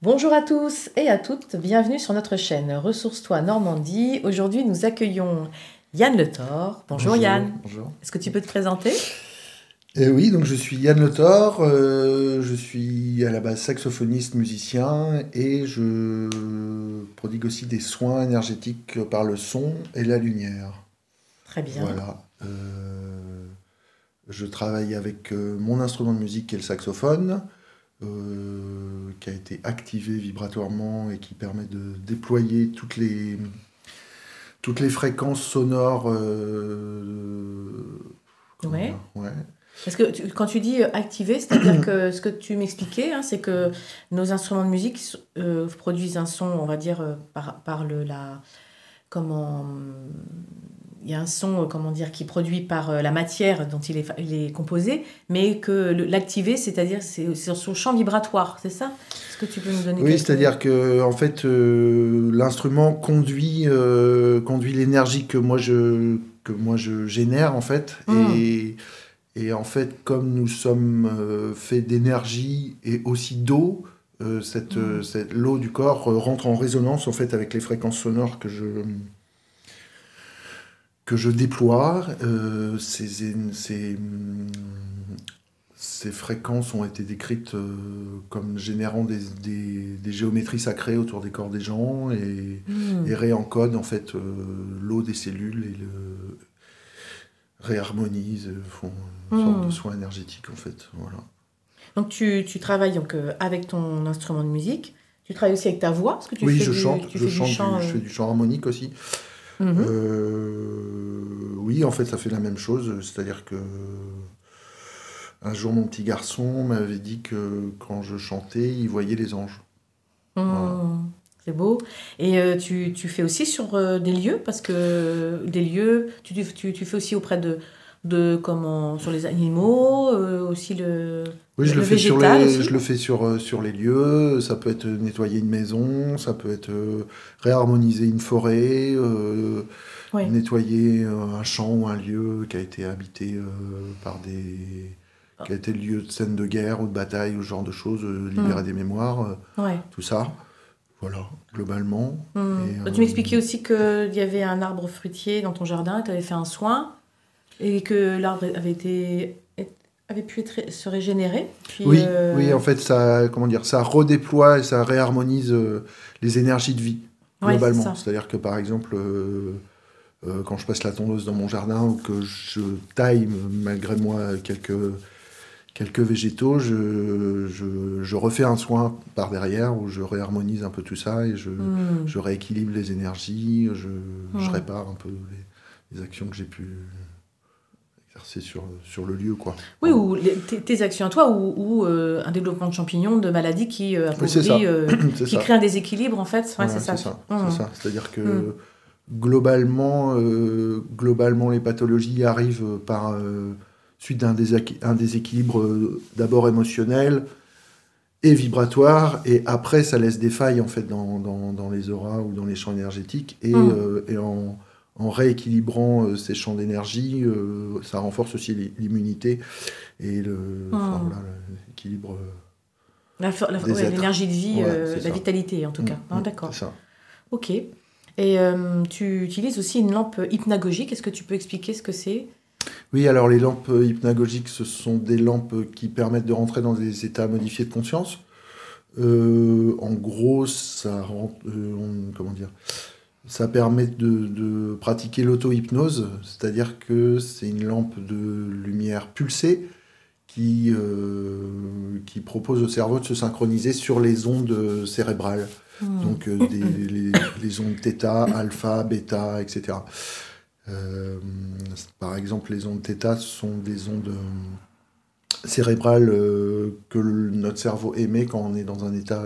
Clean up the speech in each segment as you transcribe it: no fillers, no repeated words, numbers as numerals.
Bonjour à tous et à toutes, bienvenue sur notre chaîne Ressource-toi Normandie. Aujourd'hui, nous accueillons Yann Le Thor. Bonjour Bonjour, Yann, bonjour. est-ce que tu peux te présenter? Et oui, donc je suis Yann Le Thor, je suis à la base saxophoniste, musicien et je prodigue aussi des soins énergétiques par le son et la lumière. Très bien. Voilà. Je travaille avec mon instrument de musique qui est le saxophone, qui a été activé vibratoirement et qui permet de déployer toutes les fréquences sonores. Comment Ouais. dire? Ouais. Parce que quand tu dis activer, c'est-à-dire que ce que tu m'expliquais, hein, c'est que nos instruments de musique produisent un son, on va dire, comment, il y a un son, comment dire, qui est produit par la matière dont il est composé, mais que l'activer, c'est-à-dire c'est sur son champ vibratoire, c'est ça? Est-ce que tu peux nous donner Oui, quelques... c'est-à-dire que en fait, l'instrument conduit l'énergie que moi je génère en fait, Hmm. et en fait, comme nous sommes faits d'énergie et aussi d'eau, Hmm. l'eau du corps rentre en résonance en fait avec les fréquences sonores que je déploie. Ces fréquences ont été décrites comme générant des géométries sacrées autour des corps des gens et Hmm. réencodent en fait l'eau des cellules et le réharmonisent, font une sorte de Hmm. soin énergétique en fait. Voilà. Donc tu travailles donc, avec ton instrument de musique, tu travailles aussi avec ta voix, parce que Oui, je chante, tu fais du chant. je fais du chant harmonique aussi. Mhm. Oui, en fait, ça fait la même chose, c'est-à-dire que un jour, mon petit garçon m'avait dit que quand je chantais, il voyait les anges. Voilà. Hmm. C'est beau. Et tu fais aussi sur des lieux, parce que des lieux, tu fais aussi auprès comment, sur les animaux, aussi Oui, le végétal je aussi. le fais sur les lieux. Ça peut être nettoyer une maison, ça peut être réharmoniser une forêt, Oui. nettoyer un champ ou un lieu qui a été habité qui a été le lieu de scène de guerre ou de bataille ou ce genre de choses, libérer Hmm. des mémoires, Ouais. tout ça. Voilà, globalement. Hmm. Et Bah, tu m'expliquais aussi qu'il y avait un arbre fruitier dans ton jardin, tu avais fait un soin, et que l'arbre avait pu se régénérer. Puis, oui, oui, en fait, ça, comment dire, ça redéploie et ça réharmonise les énergies de vie, ouais, c'est globalement. ça. C'est-à-dire que, par exemple, quand je passe la tondeuse dans mon jardin ou que je taille, malgré moi, quelques végétaux, je refais un soin par derrière où je réharmonise un peu tout ça et Hmm. je rééquilibre les énergies, je Hmm. répare un peu les actions que j'ai pu exercer sur le lieu, quoi. Oui, Voilà. ou tes actions à toi, ou un développement de champignons, de maladies qui Oui, c'est appauvrit, ça. C'est qui ça. crée un déséquilibre, en fait. Ouais, c'est Voilà, c'est ça. ça. C'est Hmm. ça. C'est-à-dire Hmm. que globalement, les pathologies arrivent par suite un déséquilibre d'abord émotionnel et vibratoire, et après, ça laisse des failles en fait dans les auras ou dans les champs énergétiques, Hmm. et en rééquilibrant ces champs d'énergie, ça renforce aussi l'immunité et enfin Hmm. voilà, l'équilibre des Ouais, êtres. l'énergie de vie, Ouais, c'est la ça. vitalité, en tout cas. Ah, C'est d'accord. ça. Ok. Et tu utilises aussi une lampe hypnagogique. Est-ce que tu peux expliquer ce que c'est? Oui, alors les lampes hypnagogiques, ce sont des lampes qui permettent de rentrer dans des états modifiés de conscience. En gros, comment dire, ça permet de pratiquer l'auto-hypnose, c'est-à-dire que c'est une lampe de lumière pulsée qui propose au cerveau de se synchroniser sur les ondes cérébrales, Hmm. donc les ondes θ, alpha, bêta, etc. Euh, Par exemple, les ondes θ sont des ondes cérébrales que notre cerveau émet quand on est dans un état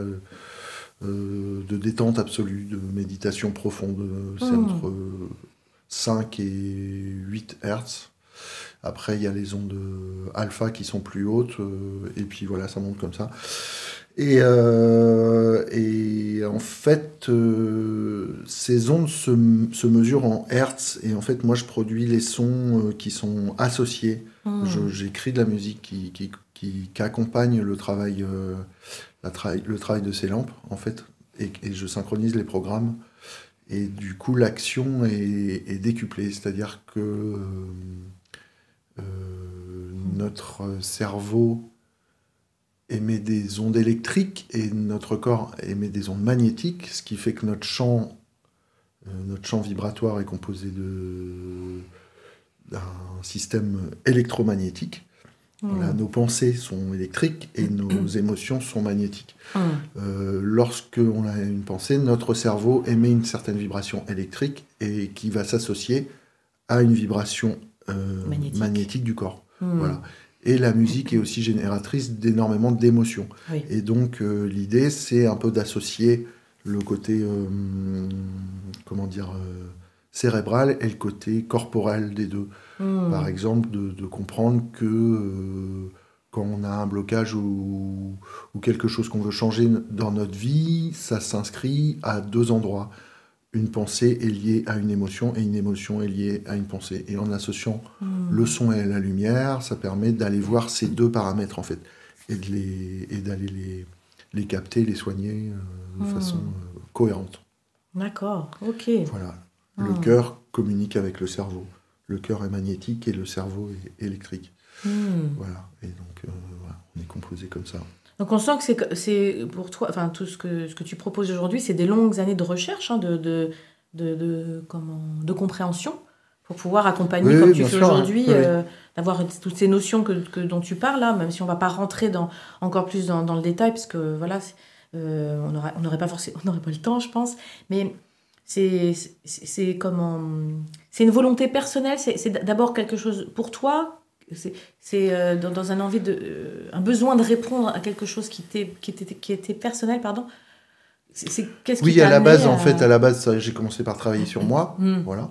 de détente absolue, de méditation profonde. C'est Hmm. entre 5 et 8 Hertz. Après, il y a les ondes alpha qui sont plus hautes, et puis voilà, ça monte comme ça. Et en fait, ces ondes se mesurent en Hertz, et en fait, moi, je produis les sons qui sont associés J'écris de la musique qui accompagne le travail, le travail de ces lampes, en fait, et je synchronise les programmes. Et du coup, l'action est décuplée, c'est-à-dire que notre cerveau émet des ondes électriques et notre corps émet des ondes magnétiques, ce qui fait que notre champ vibratoire est composé d'un système électromagnétique. Voilà, nos pensées sont électriques et nos émotions sont magnétiques. Lorsqu'on a une pensée, notre cerveau émet une certaine vibration électrique et qui va s'associer à une vibration magnétique du corps. Voilà. Et la musique est aussi génératrice d'énormément d'émotions. Oui. Et donc, l'idée, c'est un peu d'associer le côté, cérébral et le côté corporel des deux. Par exemple, de comprendre que quand on a un blocage ou quelque chose qu'on veut changer dans notre vie, ça s'inscrit à deux endroits. Une pensée est liée à une émotion et une émotion est liée à une pensée. Et en associant le son et la lumière, ça permet d'aller voir ces deux paramètres, en fait, et d'aller les capter, les soigner de façon cohérente. D'accord, ok. Voilà. Le cœur communique avec le cerveau. Le cœur est magnétique et le cerveau est électrique. Voilà. Et donc, voilà, on est composé comme ça. Donc on sent que c'est pour toi, enfin tout ce que tu proposes aujourd'hui, c'est des longues années de recherche, hein, de compréhension, pour pouvoir accompagner, comme tu fais aujourd'hui, d'avoir toutes ces notions dont tu parles, là, même si on ne va pas rentrer encore plus dans le détail, parce que voilà, on n'aurait pas le temps, je pense, mais c'est une volonté personnelle, c'est d'abord quelque chose pour toi. C'est dans un un besoin de répondre à quelque chose qui était personnel, pardon. Qu'est-ce qui à la base, en fait, j'ai commencé par travailler sur moi, voilà.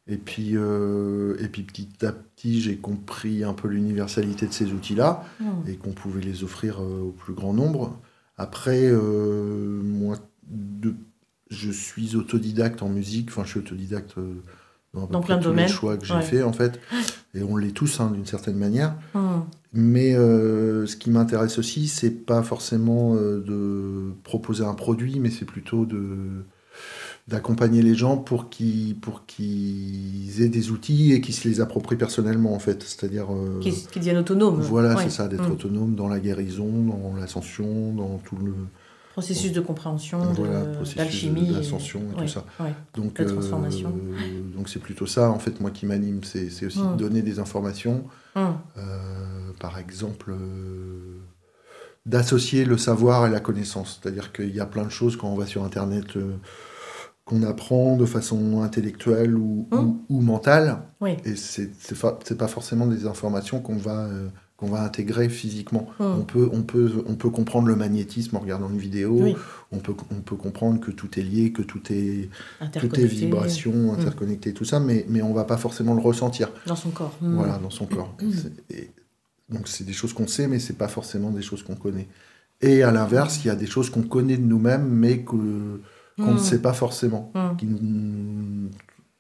Et puis petit à petit, j'ai compris un peu l'universalité de ces outils-là et qu'on pouvait les offrir au plus grand nombre. Après, moi, je suis autodidacte en musique, enfin, je suis autodidacte dans plein de domaines. Les choix que j'ai fait, en fait, et on l'est tous, hein, d'une certaine manière. Mais ce qui m'intéresse aussi, c'est pas forcément de proposer un produit, mais c'est plutôt d'accompagner les gens pour qu'ils aient des outils et qu'ils se les approprient personnellement, en fait. C'est-à-dire qu'ils deviennent autonomes. Voilà, c'est ça, d'être autonome dans la guérison, dans l'ascension, dans tout le processus de compréhension, d'alchimie, d'ascension et tout ça. Donc, de transformation. Donc c'est plutôt ça, en fait, moi qui m'anime, c'est aussi de donner des informations. Par exemple, d'associer le savoir et la connaissance. C'est-à-dire qu'il y a plein de choses quand on va sur Internet qu'on apprend de façon intellectuelle ou mentale. Et c'est pas forcément des informations qu'on va intégrer physiquement. On peut comprendre le magnétisme en regardant une vidéo, on peut comprendre que tout est lié, que tout est vibration, interconnecté, tout ça, mais on va pas forcément le ressentir. Dans son corps. Voilà, dans son corps. Donc c'est des choses qu'on sait, mais c'est pas forcément des choses qu'on connaît. Et à l'inverse, il y a des choses qu'on connaît de nous-mêmes, mais qu'on ne sait pas forcément, qui ne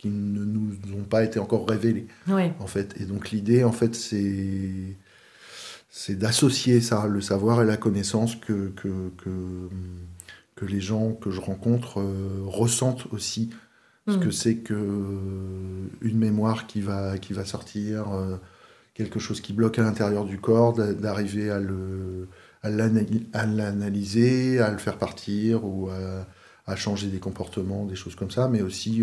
nous ont pas été encore révélées, en fait. Et donc l'idée, en fait, c'est d'associer ça, le savoir et la connaissance que les gens que je rencontre ressentent aussi. Ce que c'est qu'une mémoire qui va sortir, quelque chose qui bloque à l'intérieur du corps, d'arriver à l'analyser, à le faire partir ou à changer des comportements, des choses comme ça, mais aussi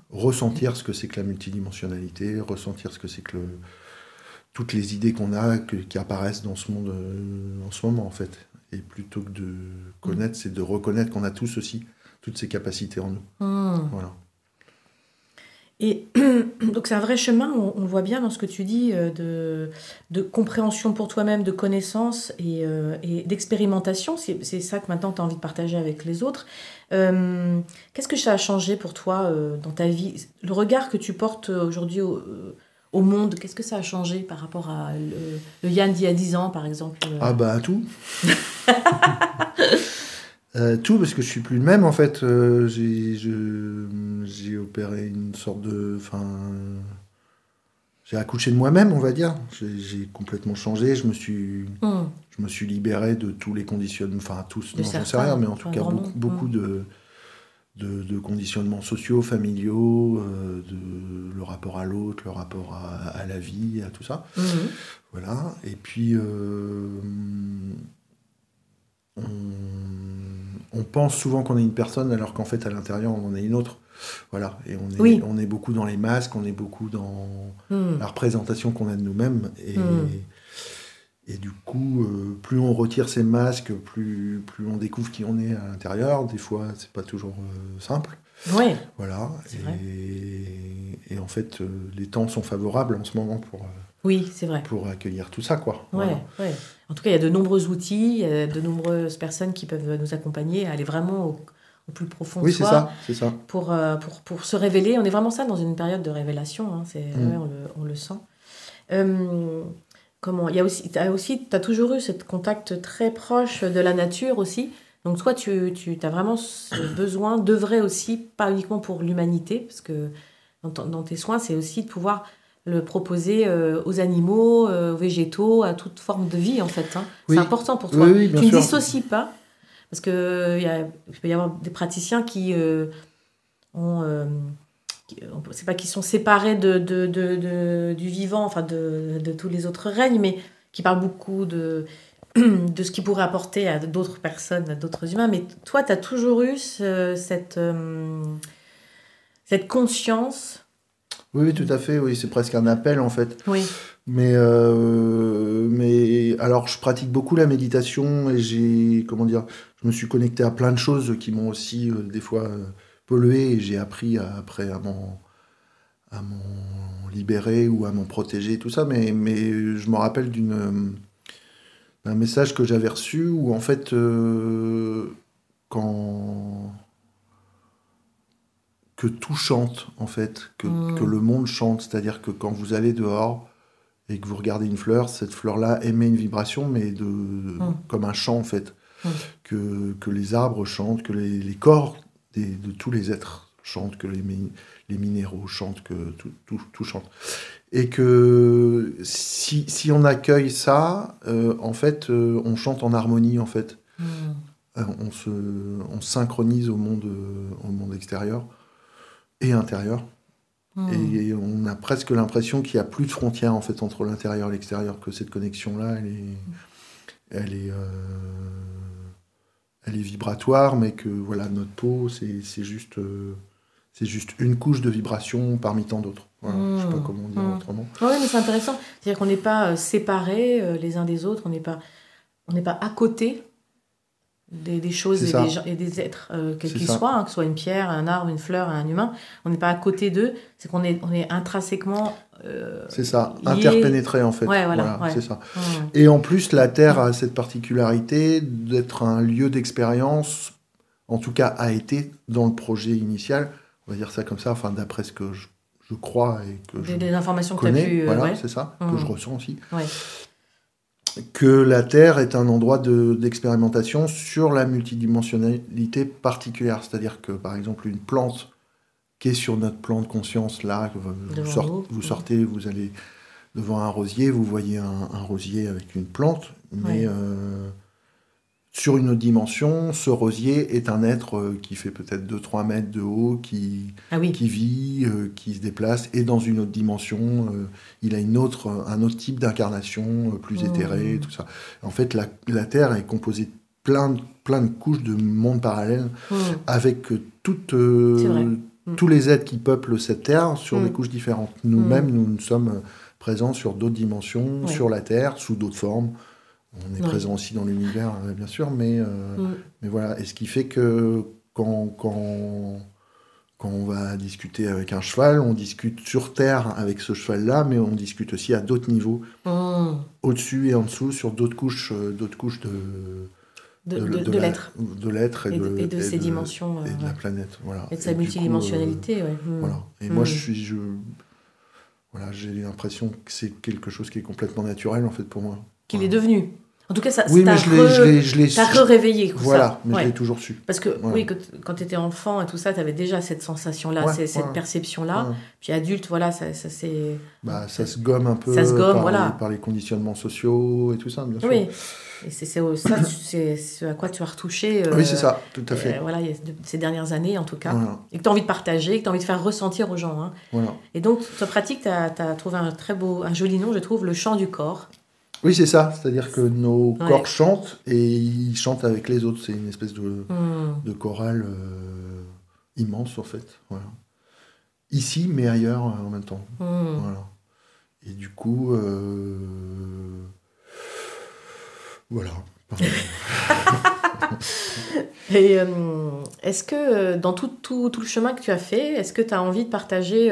ressentir ce que c'est que la multidimensionnalité, ressentir ce que c'est que toutes les idées qu'on a qui apparaissent dans ce monde en ce moment, en fait. Et plutôt que de connaître, c'est de reconnaître qu'on a tous aussi toutes ces capacités en nous. Voilà. Et donc c'est un vrai chemin, on voit bien dans ce que tu dis, de compréhension pour toi-même, de connaissance et d'expérimentation. C'est ça que maintenant tu as envie de partager avec les autres. Qu'est-ce que ça a changé pour toi dans ta vie? Le regard que tu portes aujourd'hui au monde, qu'est-ce que ça a changé par rapport à le Yann d'il y a 10 ans, par exemple? Ah bah tout. Tout, parce que je suis plus le même, en fait. J'ai opéré une sorte de... Enfin, j'ai accouché de moi-même, on va dire. J'ai complètement changé. Je me suis libéré de tous les conditionnements, enfin tous, non, j'en sais rien, mais en tout cas beaucoup de conditionnements sociaux, familiaux, de le rapport à l'autre, le rapport à la vie, à tout ça. Voilà. Et puis on pense souvent qu'on est une personne alors qu'en fait à l'intérieur on en est une autre. Voilà, et on est beaucoup dans les masques, on est beaucoup dans la représentation qu'on a de nous-mêmes, et du coup, plus on retire ces masques, plus on découvre qui on est à l'intérieur. Des fois, c'est pas toujours simple. Ouais. Voilà, et en fait, les temps sont favorables en ce moment oui, c'est vrai. Pour accueillir tout ça, quoi. Ouais. En tout cas, il y a de nombreux outils, il y a de nombreuses personnes qui peuvent nous accompagner à aller vraiment au plus profond de soi. Oui, c'est ça. Pour se révéler. On est vraiment ça dans une période de révélation. Hein, on le sent. T'as toujours eu ce contact très proche de la nature aussi. Donc toi, tu as vraiment ce besoin d'œuvrer aussi, pas uniquement pour l'humanité, parce que dans tes soins, c'est aussi de pouvoir le proposer aux animaux, aux végétaux, à toute forme de vie, en fait. Hein. Oui. C'est important pour toi. Oui, tu ne dissocies pas. Parce qu'il peut y avoir des praticiens qui c'est pas qu'ils sont séparés du vivant, enfin de tous les autres règnes, mais qui parlent beaucoup de ce qu'ils pourraient apporter à d'autres personnes, à d'autres humains. Mais toi, tu as toujours eu cette conscience. Oui, tout à fait. Oui, c'est presque un appel, en fait. Oui. Mais alors, je pratique beaucoup la méditation et je me suis connecté à plein de choses qui m'ont aussi, des fois, pollué, et j'ai appris après à m'en libérer ou à m'en protéger, tout ça. Mais je me rappelle d'un message que j'avais reçu où, en fait, que tout chante, en fait, que le monde chante. C'est-à-dire que quand vous allez dehors et que vous regardez une fleur, cette fleur-là émet une vibration, mais comme un chant, en fait. Que les arbres chantent, que les corps de tous les êtres chantent, que les minéraux chantent, que tout chante. Et que si on accueille ça, en fait, on chante en harmonie, en fait. On synchronise au monde extérieur et intérieur. Et on a presque l'impression qu'il n'y a plus de frontières, en fait, entre l'intérieur et l'extérieur, que cette connexion-là, elle est vibratoire, mais que voilà, notre peau, c'est juste une couche de vibration parmi tant d'autres. Voilà, je ne sais pas comment dire autrement. Oui, mais c'est intéressant. C'est-à-dire qu'on n'est pas séparés les uns des autres, on n'est pas à côté des choses et des êtres, quels qu'ils soient, hein, que ce soit une pierre, un arbre, une fleur, un humain. On n'est pas à côté d'eux, c'est qu'on est intrinsèquement c'est ça, interpénétré, en fait. Ouais, voilà. C'est ça. Et en plus, la Terre a cette particularité d'être un lieu d'expérience, en tout cas a été dans le projet initial, on va dire ça comme ça, enfin d'après ce que je crois et que des informations connais, que tu as pu... voilà, c'est ça, que je ressens aussi. Ouais. Que la Terre est un endroit d'expérimentation sur la multidimensionnalité particulière. C'est-à-dire que, par exemple, une plante qui est sur notre plan de conscience, là, vous sortez, vous allez devant un rosier, vous voyez un rosier avec une plante, mais sur une autre dimension, ce rosier est un être qui fait peut-être 2-3 mètres de haut, qui vit, qui se déplace, et dans une autre dimension, il a un autre type d'incarnation, plus éthérée, tout ça. En fait, la Terre est composée de plein de couches de mondes parallèles, avec tous les êtres qui peuplent cette Terre sur des couches différentes. Nous-mêmes, nous sommes présents sur d'autres dimensions, sur la Terre, sous d'autres formes. On est présent aussi dans l'univers, bien sûr, mais voilà. Et ce qui fait que quand on va discuter avec un cheval, on discute sur Terre avec ce cheval-là, mais on discute aussi à d'autres niveaux, au-dessus et en dessous, sur d'autres couches de l'être et de ses dimensions. Et de la planète, voilà. Et de sa multidimensionnalité, Voilà. Et moi, j'ai l'impression que c'est quelque chose qui est complètement naturel, en fait, pour moi. Qu'il est devenu. En tout cas, ça Oui, t'a mais je l'ai t'as réveillé. Voilà, mais ouais. je l'ai toujours su. Parce que Voilà. oui, quand tu étais enfant et tout ça, tu avais déjà cette sensation-là, Ouais, cette ouais. perception-là. Ouais. Puis adulte, voilà, ça c'est... Bah, ça se gomme un peu Ça se gomme, par voilà. par les conditionnements sociaux et tout ça, bien sûr. Oui, et c'est ça, c'est ce à quoi tu as retouché. Oui, c'est ça, tout à fait. Voilà, ces dernières années, en tout cas. Voilà. Et que tu as envie de partager, que tu as envie de faire ressentir aux gens. Hein. Voilà. Et donc, ta pratique, tu as trouvé un joli nom, je trouve, le chant du corps. Oui, c'est ça. C'est-à-dire que nos Ouais. corps chantent et ils chantent avec les autres. C'est une espèce de chorale immense, en fait. Voilà. Ici, mais ailleurs en même temps. Voilà. Et du coup, voilà. Et est-ce que dans tout le chemin que tu as fait, est-ce que tu as envie de partager,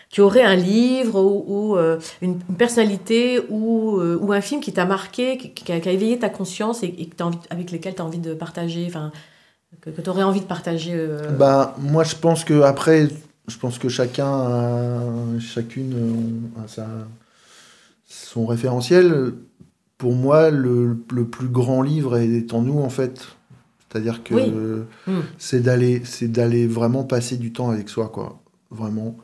tu aurais un livre ou une personnalité ou un film qui t'a marqué, qui a éveillé ta conscience et que avec lesquels tu as envie de partager, enfin, que tu aurais envie de partager Bah, moi, je pense que chacune a son référentiel. Pour moi, le plus grand livre est en nous, en fait. C'est-à-dire que Oui. c'est d'aller vraiment passer du temps avec soi, quoi. Vraiment.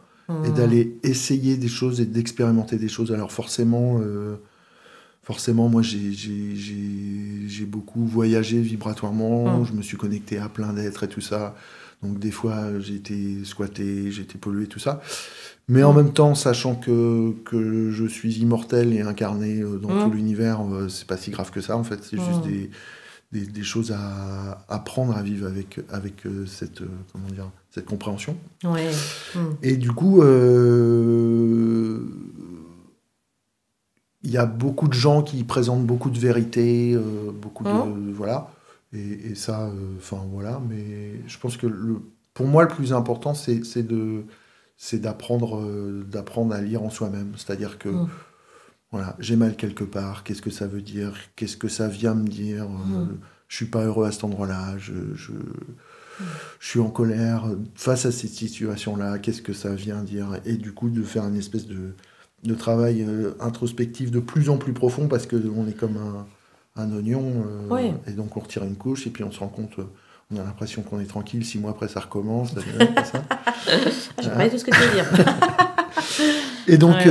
Et d'aller essayer des choses et d'expérimenter des choses. Alors forcément, moi, j'ai beaucoup voyagé vibratoirement. Je me suis connecté à plein d'êtres et tout ça. Donc des fois, j'ai été squatté, j'ai été pollué, tout ça. Mais en même temps, sachant que je suis immortel et incarné dans tout l'univers, c'est pas si grave que ça, en fait. C'est juste des choses à apprendre à vivre avec cette, comment dire, cette compréhension. Ouais. Et du coup, il y a beaucoup de gens qui présentent beaucoup de vérités, beaucoup de... Voilà. Et ça, enfin, voilà. Mais je pense que pour moi, le plus important, c'est d'apprendre à lire en soi-même. C'est-à-dire que voilà, j'ai mal quelque part, qu'est-ce que ça veut dire, qu'est-ce que ça vient me dire, je suis pas heureux à cet endroit-là, je suis en colère face à cette situation-là, qu'est-ce que ça vient dire, et du coup de faire une espèce de travail introspectif de plus en plus profond, parce qu'on est comme un oignon, et donc on retire une couche, et puis on se rend compte... on a l'impression qu'on est tranquille, 6 mois après ça recommence. Ça. Je pas tout ce que tu veux dire. Et donc,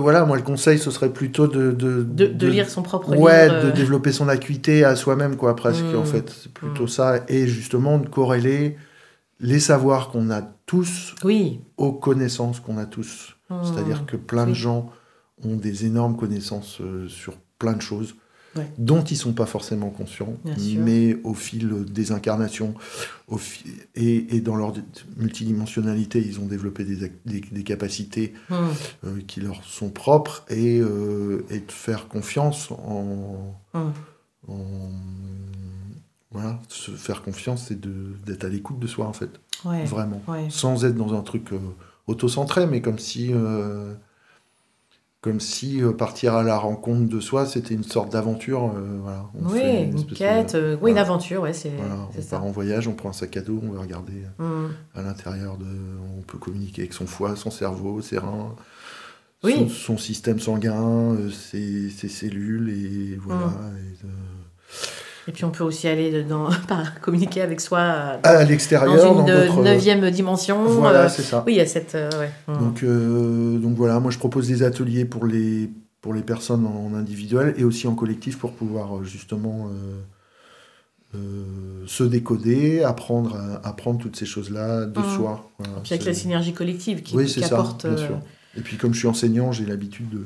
voilà, moi le conseil, ce serait plutôt de lire son propre livre. de développer son acuité à soi-même, quoi, presque, en fait. C'est plutôt ça. Et justement, de corréler les savoirs qu'on a tous aux connaissances qu'on a tous. C'est-à-dire que plein de gens ont des énormes connaissances sur plein de choses. Dont ils ne sont pas forcément conscients, mais au fil des incarnations et dans leur multidimensionnalité, ils ont développé des capacités qui leur sont propres et de faire confiance voilà, se faire confiance, c'est d'être à l'écoute de soi, en fait. Vraiment. Sans être dans un truc auto-centré, mais comme si partir à la rencontre de soi, c'était une sorte d'aventure. Voilà. Une quête, une aventure, c'est on ça. part en voyage, on prend un sac à dos, on va regarder à l'intérieur on peut communiquer avec son foie, son cerveau, ses reins, son système sanguin, ses cellules, et voilà. Et puis on peut aussi aller communiquer avec soi à l'extérieur, dans une 9e dimension. Voilà, c'est ça. Oui, il y a cette... Donc voilà, moi je propose des ateliers pour les personnes en individuel et aussi en collectif pour pouvoir justement se décoder, apprendre toutes ces choses-là de soi. Voilà, et puis avec la synergie collective qui apporte... Ça, bien sûr. Et puis comme je suis enseignant, j'ai l'habitude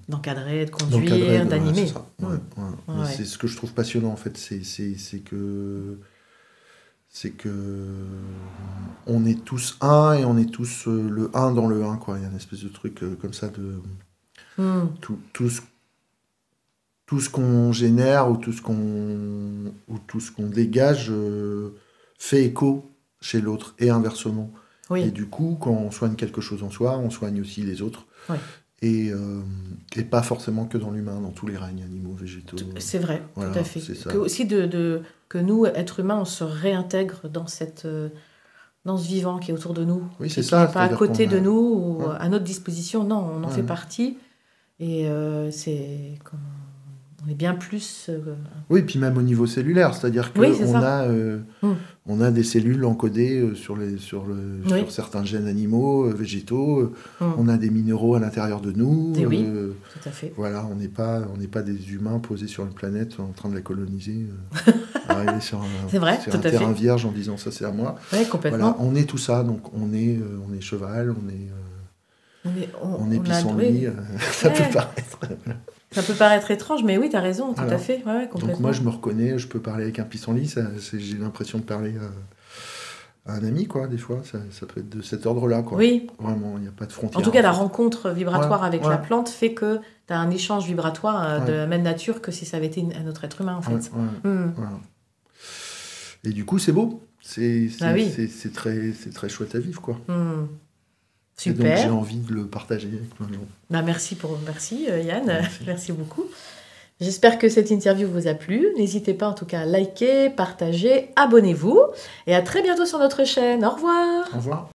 d'encadrer, de conduire, d'animer. C'est ce que je trouve passionnant, en fait. C'est que on est tous un et on est tous le un dans le un, quoi. Il y a une espèce de truc comme ça de tout ce qu'on génère ou tout ce qu'on dégage fait écho chez l'autre et inversement. Et du coup, quand on soigne quelque chose en soi, on soigne aussi les autres. Et pas forcément que dans l'humain, dans tous les règnes, animaux, végétaux. C'est vrai, voilà, tout à fait. C'est ça. Que aussi que nous, êtres humains, on se réintègre dans ce vivant qui est autour de nous. Oui, c'est ça. Qui n'est pas à côté de nous ou à notre disposition. Non, on en fait partie. Et c'est est bien plus... Oui, puis même au niveau cellulaire, c'est-à-dire qu'on Oui, c'est on a des cellules encodées sur certains gènes animaux, végétaux. On a des minéraux à l'intérieur de nous. Oui, tout à fait. Voilà, on n'est pas des humains posés sur une planète en train de la coloniser, arriver sur un terrain vierge en disant ça c'est à moi. Oui, complètement. Voilà, on est tout ça, donc on est cheval, on est pissenlit, ça peut paraître... Ça peut paraître étrange, mais oui, tu as raison, tout à fait. Ouais, complètement. Donc moi, je me reconnais, je peux parler avec un pissenlit, j'ai l'impression de parler à un ami, quoi, des fois. Ça peut être de cet ordre-là, quoi. Oui. Vraiment, il n'y a pas de frontière. En tout cas, la rencontre vibratoire avec la plante fait que tu as un échange vibratoire de la même nature que si ça avait été un autre être humain, en fait. Voilà. Et du coup, c'est beau. C'est très chouette à vivre, quoi. Super. Et donc j'ai envie de le partager avec plein de gens. Merci Yann, merci beaucoup. J'espère que cette interview vous a plu. N'hésitez pas en tout cas à liker, partager, abonnez-vous. Et à très bientôt sur notre chaîne. Au revoir. Au revoir.